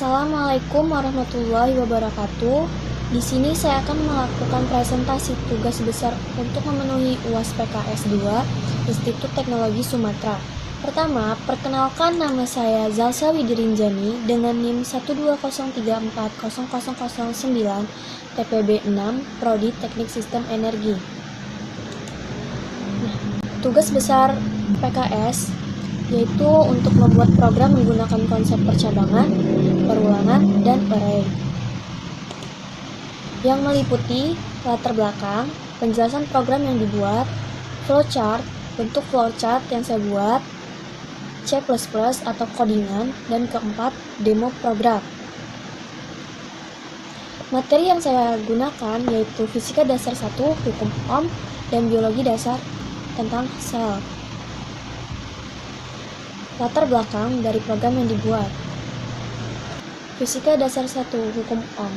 Assalamualaikum warahmatullahi wabarakatuh. Di sini saya akan melakukan presentasi tugas besar untuk memenuhi UAS PKS 2 Institut Teknologi Sumatera. Pertama, perkenalkan nama saya Zalsa Widirinjani dengan NIM 120340009 TPB 6 Prodi Teknik Sistem Energi. Tugas besar PKS yaitu untuk membuat program menggunakan konsep percabangan, perulangan, dan array yang meliputi latar belakang, penjelasan program yang dibuat, flowchart, bentuk flowchart yang saya buat, C++ atau codingan, dan keempat, demo program. Materi yang saya gunakan yaitu Fisika Dasar 1, Hukum Ohm, dan Biologi Dasar tentang sel. Latar belakang dari program yang dibuat. Fisika Dasar 1, Hukum Ohm.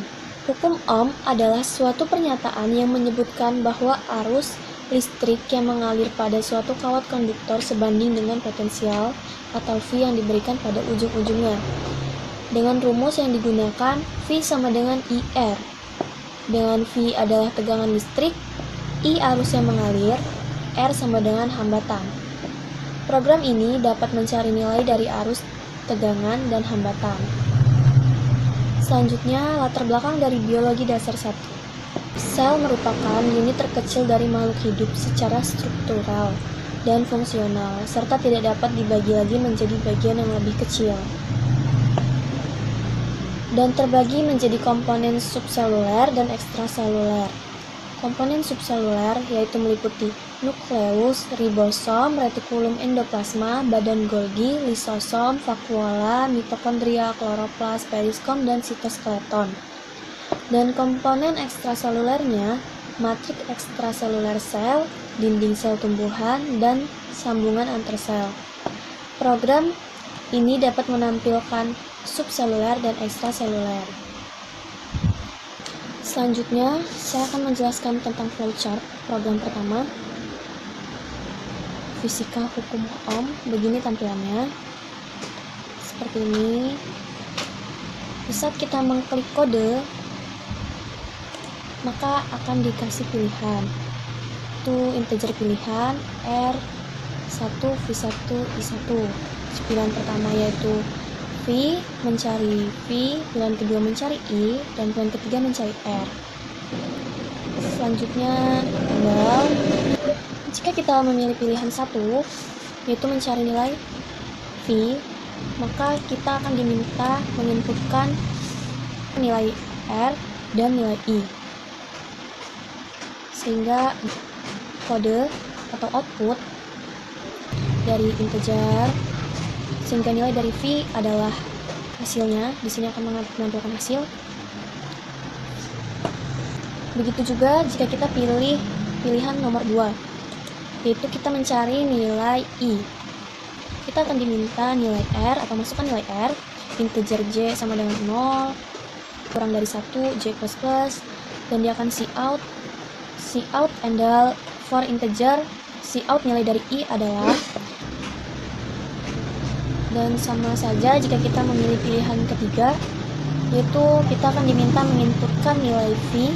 Hukum Ohm adalah suatu pernyataan yang menyebutkan bahwa arus listrik yang mengalir pada suatu kawat konduktor sebanding dengan potensial atau V yang diberikan pada ujung-ujungnya. Dengan rumus yang digunakan, V sama dengan IR. Dengan V adalah tegangan listrik, I arus yang mengalir, R sama dengan hambatan. Program ini dapat mencari nilai dari arus, tegangan, dan hambatan. Selanjutnya, latar belakang dari Biologi Dasar 1. Sel merupakan unit terkecil dari makhluk hidup secara struktural dan fungsional, serta tidak dapat dibagi lagi menjadi bagian yang lebih kecil, dan terbagi menjadi komponen subseluler dan ekstraseluler. Komponen subseluler yaitu meliputi nukleus, ribosom, retikulum endoplasma, badan Golgi, lisosom, vakuola, mitokondria, kloroplas, periskom, dan sitoskeleton. Dan komponen ekstraselulernya, matriks ekstraseluler sel, dinding sel tumbuhan, dan sambungan antar sel. Program ini dapat menampilkan subseluler dan ekstraseluler. Selanjutnya, saya akan menjelaskan tentang flowchart program pertama. Fisika Hukum Ohm, begini tampilannya. Seperti ini. Di saat kita mengklik kode, maka akan dikasih pilihan. Itu integer pilihan R1, V1, I1. Pilihan pertama yaitu V mencari V, pilihan kedua mencari I, dan pilihan ketiga mencari R. Selanjutnya, jika kita memilih pilihan 1, yaitu mencari nilai V, maka kita akan diminta menginputkan nilai R dan nilai I. Sehingga kode atau output dari integer, sehingga nilai dari V adalah hasilnya. Di sini akan menampilkan hasil. Begitu juga jika kita pilih pilihan nomor 2, yaitu kita mencari nilai I. Kita akan diminta nilai R atau masukkan nilai R, integer J sama dengan 0, kurang dari 1, J++, dan dia akan cout for integer, cout nilai dari I adalah, dan sama saja jika kita memilih pilihan ketiga, yaitu kita akan diminta menginputkan nilai V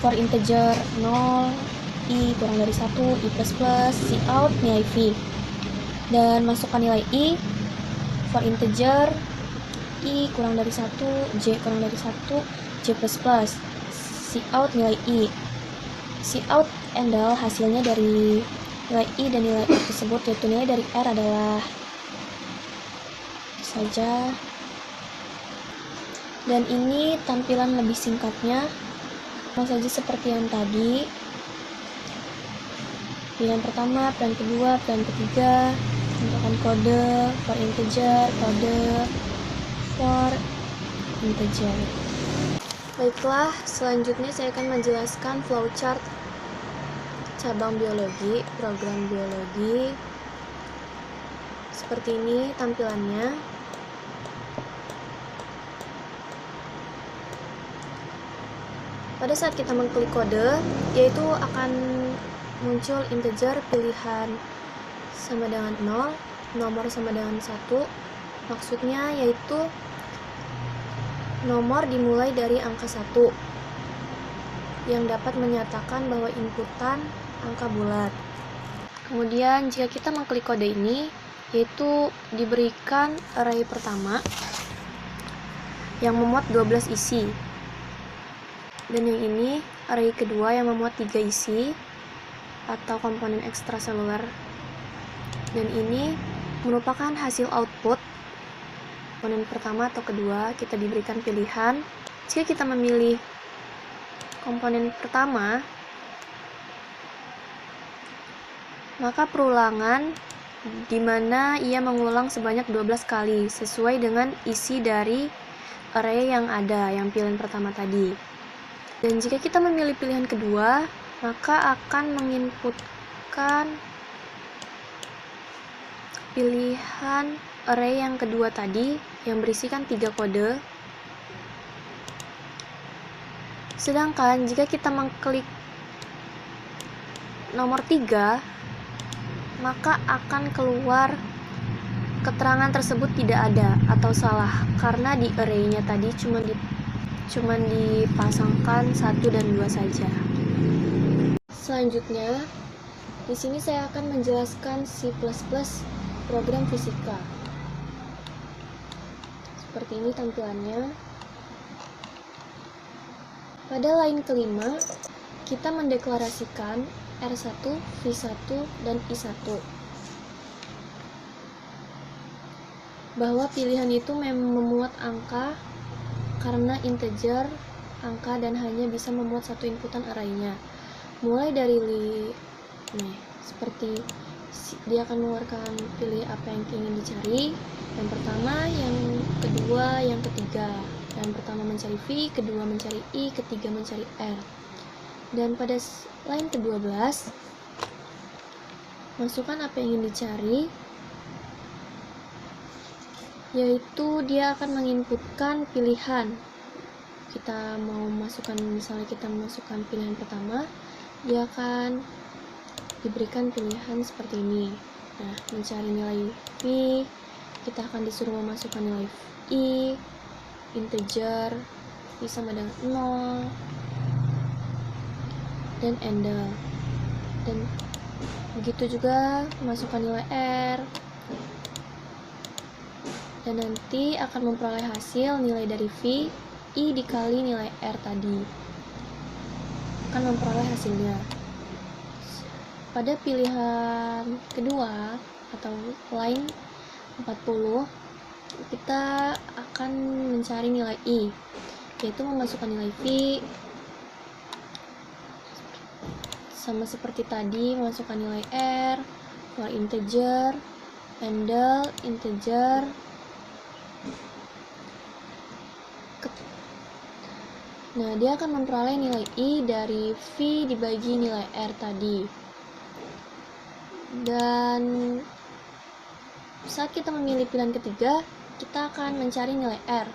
for integer 0, I kurang dari 1, I++, cout nilai V, dan masukkan nilai I for integer I kurang dari 1, J kurang dari 1, J++, cout nilai I. Cout hasilnya dari nilai I dan nilai R tersebut, yaitu nilai dari R adalah saja. Dan ini tampilan lebih singkatnya, sama saja seperti yang tadi. Pilihan pertama, pilihan kedua, pilihan ketiga, tentukan kode for integer, kode for integer. Baiklah, selanjutnya saya akan menjelaskan flowchart cabang biologi, program biologi. Seperti ini tampilannya. Pada saat kita mengklik kode, yaitu akan muncul integer pilihan sama dengan 0, nomor sama dengan 1, Maksudnya yaitu nomor dimulai dari angka 1 yang dapat menyatakan bahwa inputan angka bulat. Kemudian jika kita mengklik kode ini, yaitu diberikan array pertama yang memuat 12 isi. Dan yang ini array kedua yang memuat 3 isi atau komponen ekstraseluler. Dan ini merupakan hasil output komponen pertama atau kedua. Kita diberikan pilihan. Jika kita memilih komponen pertama, maka perulangan di mana ia mengulang sebanyak 12 kali sesuai dengan isi dari array yang ada, yang pilihan pertama tadi. Dan jika kita memilih pilihan kedua, maka akan menginputkan pilihan array yang kedua tadi yang berisikan 3 kode. Sedangkan jika kita mengklik nomor 3, maka akan keluar keterangan tersebut tidak ada atau salah karena di array-nya tadi cuma dipasangkan 1 dan 2 saja. Selanjutnya, di sini saya akan menjelaskan C++ program fisika. Seperti ini tampilannya. Pada line kelima, kita mendeklarasikan R1, V1, dan I1. Bahwa pilihan itu memuat angka karena integer angka dan hanya bisa memuat satu inputan array-nya. Mulai dari seperti dia akan mengeluarkan pilih apa yang ingin dicari. Yang pertama, yang kedua, yang ketiga. Yang pertama mencari V, kedua mencari I, ketiga mencari R. Dan pada line ke-12, masukkan apa yang ingin dicari, yaitu dia akan menginputkan pilihan. Kita mau masukkan, misalnya kita masukkan pilihan pertama, dia akan diberikan pilihan seperti ini. Nah, mencari nilai V, kita akan disuruh memasukkan nilai I, integer, I sama dengan 0, dan handle. Dan begitu juga masukkan nilai R, dan nanti akan memperoleh hasil nilai dari V, I dikali nilai R tadi. Akan memperoleh hasilnya. Pada pilihan kedua atau line 40, kita akan mencari nilai I, yaitu memasukkan nilai V sama seperti tadi, memasukkan nilai R, for integer, handle, integer, nah dia akan memperoleh nilai I dari V dibagi nilai R tadi. Dan saat kita memilih pilihan ketiga, kita akan mencari nilai R,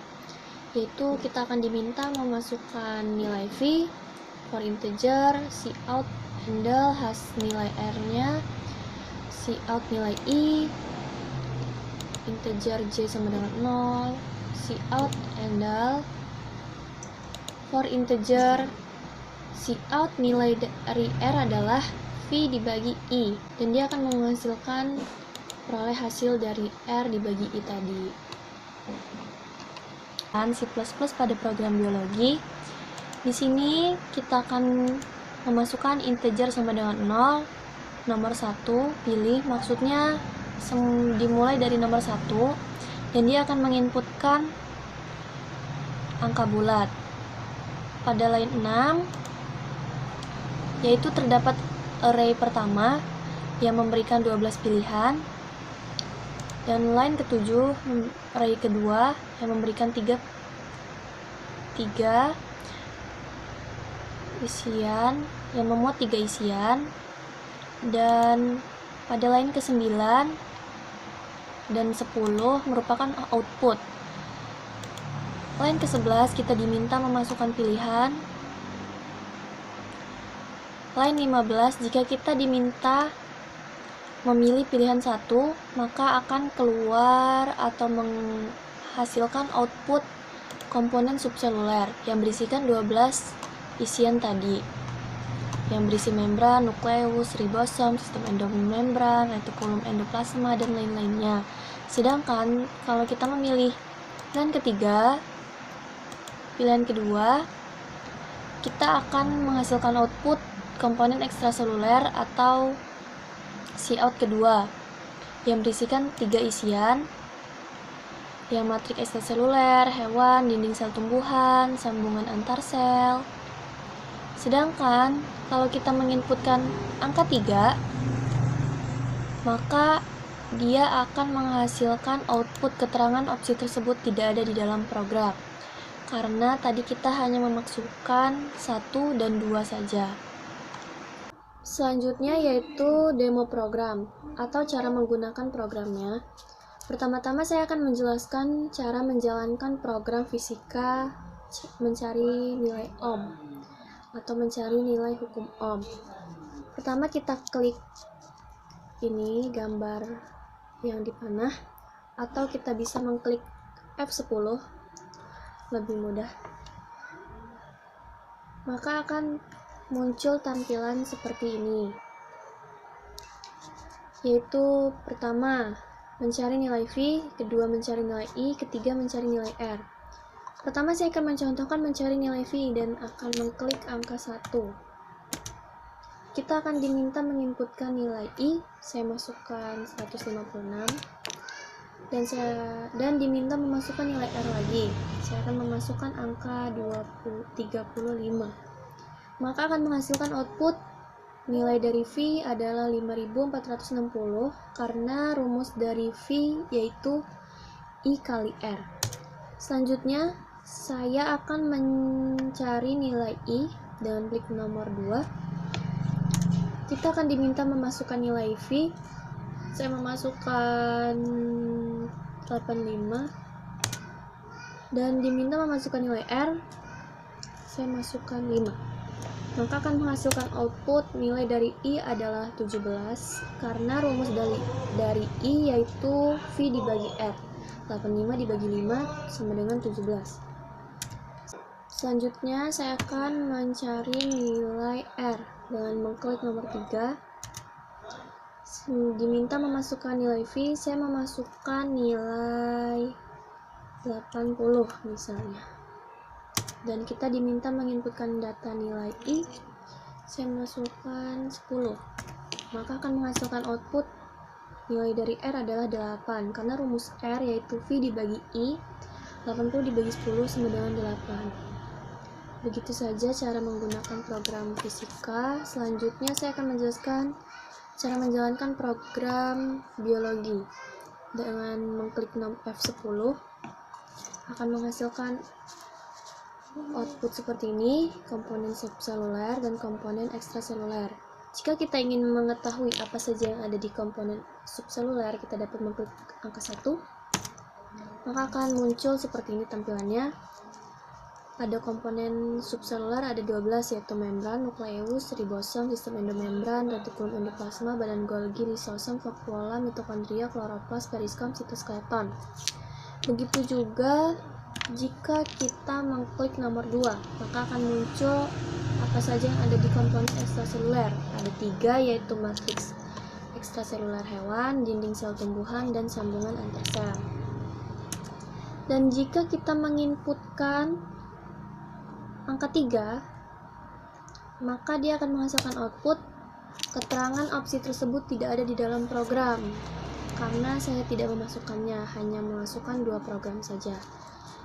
yaitu kita akan diminta memasukkan nilai V, for integer, cout, handle, nilai R-nya, cout nilai I, integer J sama dengan 0, cout, handle, for integer, cout nilai dari R adalah V dibagi I, dan dia akan menghasilkan peroleh hasil dari R dibagi I tadi. C++ pada program biologi, di sini kita akan memasukkan integer sama dengan 0, nomor 1, pilih, maksudnya dimulai dari nomor 1, dan dia akan menginputkan angka bulat. Pada line 6, yaitu terdapat array pertama yang memberikan 12 pilihan, dan line ke-7 array kedua yang memberikan 3 isian, yang memuat 3 isian, dan pada line ke-9 dan 10 merupakan output. Line ke-11 kita diminta memasukkan pilihan. Line 15 jika kita diminta memilih pilihan satu, maka akan keluar atau menghasilkan output komponen subseluler yang berisikan 12 isian tadi, yang berisi membran, nukleus, ribosom, sistem endomembran, retikulum endoplasma, dan lain-lainnya. Sedangkan kalau kita memilih pilihan kedua, kita akan menghasilkan output komponen ekstraseluler atau Cout kedua yang berisikan 3 isian, yang matriks ekstraseluler, hewan, dinding sel tumbuhan, sambungan antar sel. Sedangkan kalau kita menginputkan angka 3, maka dia akan menghasilkan output keterangan opsi tersebut tidak ada di dalam program, karena tadi kita hanya memasukkan 1 dan 2 saja. Selanjutnya yaitu demo program atau cara menggunakan programnya. Pertama-tama saya akan menjelaskan cara menjalankan program fisika mencari nilai ohm atau mencari nilai hukum ohm. Pertama kita klik ini gambar yang di panah, atau kita bisa mengklik F10 lebih mudah. Maka akan muncul tampilan seperti ini, yaitu pertama mencari nilai V, kedua mencari nilai I, ketiga mencari nilai R. Pertama saya akan mencontohkan mencari nilai V dan akan mengklik angka 1. Kita akan diminta menginputkan nilai I, saya masukkan 156, dan diminta memasukkan nilai R lagi. Saya akan memasukkan angka 35. Maka akan menghasilkan output nilai dari V adalah 5460 karena rumus dari V yaitu I kali R. Selanjutnya saya akan mencari nilai I dengan klik nomor 2. Kita akan diminta memasukkan nilai V. Saya memasukkan 85 dan diminta memasukkan nilai R. Saya masukkan 5. Maka akan menghasilkan output nilai dari I adalah 17 karena rumus dari I yaitu V dibagi R. 85 dibagi 5 sama dengan 17. Selanjutnya saya akan mencari nilai R dengan mengklik nomor 3. Diminta memasukkan nilai V, saya memasukkan nilai 80 misalnya. Dan kita diminta menginputkan data nilai I, saya masukkan 10. Maka akan menghasilkan output nilai dari R adalah 8 karena rumus R yaitu V dibagi I, 80 dibagi 10 sama dengan 8. Begitu saja cara menggunakan program fisika. Selanjutnya saya akan menjelaskan cara menjalankan program biologi. Dengan mengklik F10 akan menghasilkan output seperti ini, komponen subseluler dan komponen ekstraseluler. Jika kita ingin mengetahui apa saja yang ada di komponen subseluler, kita dapat mengklik angka 1, maka akan muncul seperti ini tampilannya. Pada komponen subseluler ada 12, yaitu membran, nukleus, ribosom, sistem endomembran, retikulum endoplasma, badan Golgi, lisosom, vakuola, mitokondria, kloroplas, periskom, sitoskeleton. Begitu juga jika kita mengklik nomor 2, maka akan muncul apa saja yang ada di komponen ekstraseluler. Ada 3, yaitu matriks ekstraseluler hewan, dinding sel tumbuhan, dan sambungan antar sel. Dan jika kita menginputkan angka 3, maka dia akan menghasilkan output keterangan opsi tersebut tidak ada di dalam program karena saya tidak memasukkannya, hanya memasukkan 2 program saja.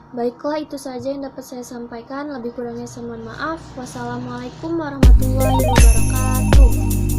Baiklah, itu saja yang dapat saya sampaikan. Lebih kurangnya saya mohon maaf. Wassalamualaikum warahmatullahi wabarakatuh.